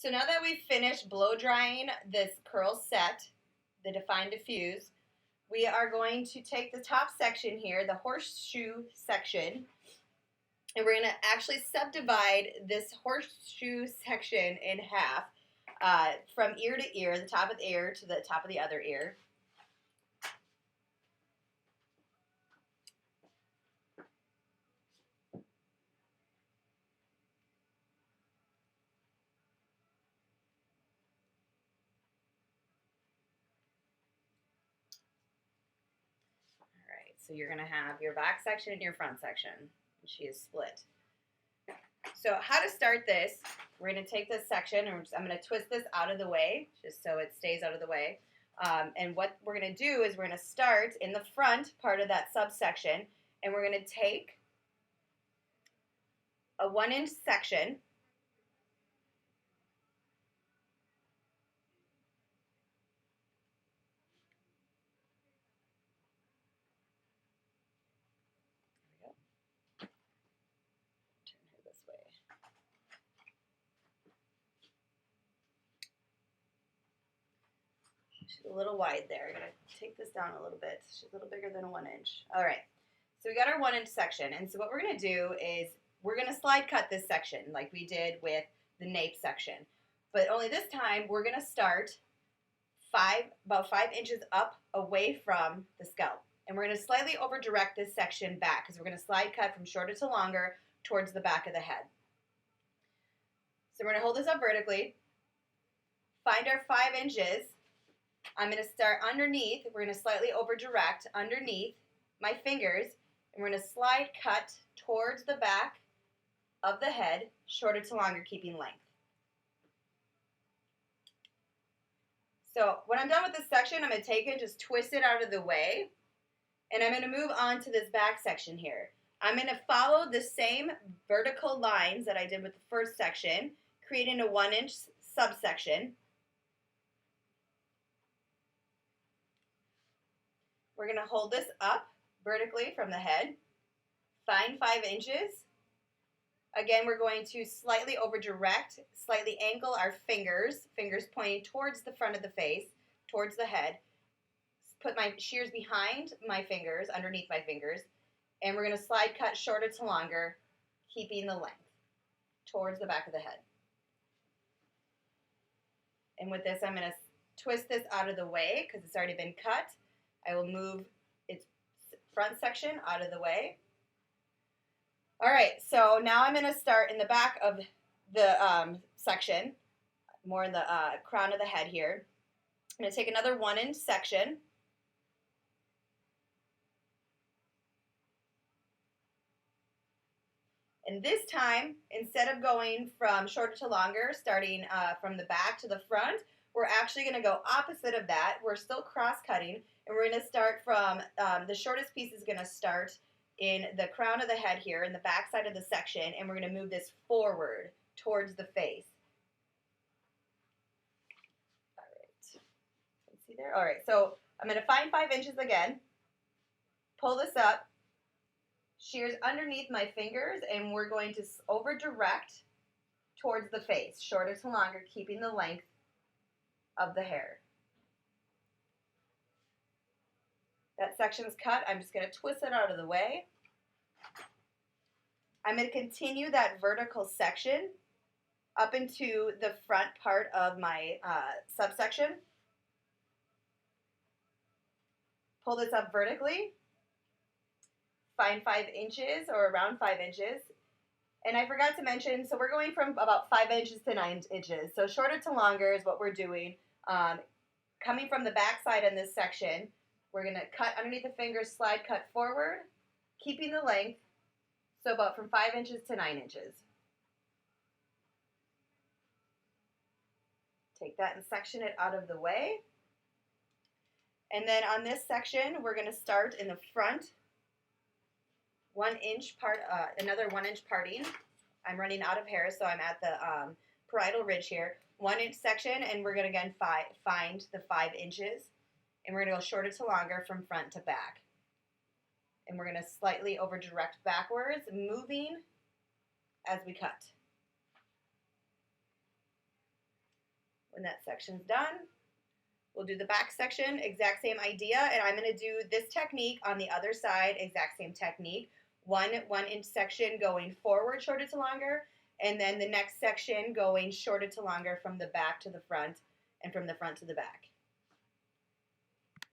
So now that we've finished blow drying this curl set, the Define Diffuse, we are going to take the top section here, the horseshoe section, and we're going to actually subdivide this horseshoe section in half from ear to ear, the top of the ear to the top of the other ear. So you're going to have your back section and your front section. And she is split. So how to start this, we're going to take this section and I'm going to twist this out of the way just so it stays out of the way. And what we're going to do is we're going to start in the front part of that subsection and we're going to take a 1-inch section . She's a little wide there. I'm going to take this down a little bit. She's a little bigger than a 1-inch. All right. So we got our 1-inch section. And so what we're going to do is we're going to slide cut this section like we did with the nape section. But only this time we're going to start about 5 inches up away from the scalp. And we're going to slightly over direct this section back because we're going to slide cut from shorter to longer towards the back of the head. So we're going to hold this up vertically. Find our 5 inches. I'm going to start underneath. We're going to slightly over direct underneath my fingers. And we're going to slide cut towards the back of the head, shorter to longer, keeping length. So when I'm done with this section, I'm going to take it and just twist it out of the way. And I'm going to move on to this back section here. I'm going to follow the same vertical lines that I did with the first section, creating a 1-inch subsection. We're going to hold this up vertically from the head. Find 5 inches. Again, we're going to slightly over direct, slightly angle our fingers pointing towards the front of the face, towards the head. Put my shears behind my fingers, underneath my fingers, and we're going to slide cut shorter to longer, keeping the length towards the back of the head. And with this, I'm going to twist this out of the way because it's already been cut. I will move its front section out of the way. All right, so now I'm going to start in the back of the section, more in the crown of the head here. I'm going to take another 1-inch section. And this time, instead of going from shorter to longer, starting from the back to the front, we're actually going to go opposite of that. We're still cross-cutting, and we're going to start from, the shortest piece is going to start in the crown of the head here, in the back side of the section, and we're going to move this forward towards the face. All right. Let's see there. All right, so I'm going to find 5 inches again, pull this up, shears underneath my fingers, and we're going to over direct towards the face, shorter to longer, keeping the length of the hair. That section's cut. I'm just going to twist it out of the way. I'm going to continue that vertical section up into the front part of my subsection. Pull this up vertically. Find 5 inches or around 5 inches. And I forgot to mention, so we're going from about 5 inches to 9 inches. So shorter to longer is what we're doing. Coming from the back side in this section, we're going to cut underneath the fingers, slide cut forward, keeping the length, so about from 5 inches to 9 inches. Take that and section it out of the way. And then on this section, we're going to start in the front, 1-inch part, another 1-inch parting. I'm running out of hair, so I'm at the parietal ridge here. 1-inch section, and we're going to again find the 5 inches. And we're going to go shorter to longer from front to back. And we're going to slightly over direct backwards, moving as we cut. When that section's done, we'll do the back section, exact same idea, and I'm going to do this technique on the other side, exact same technique. 1 inch section going forward, shorter to longer, and then the next section going shorter to longer from the back to the front and from the front to the back.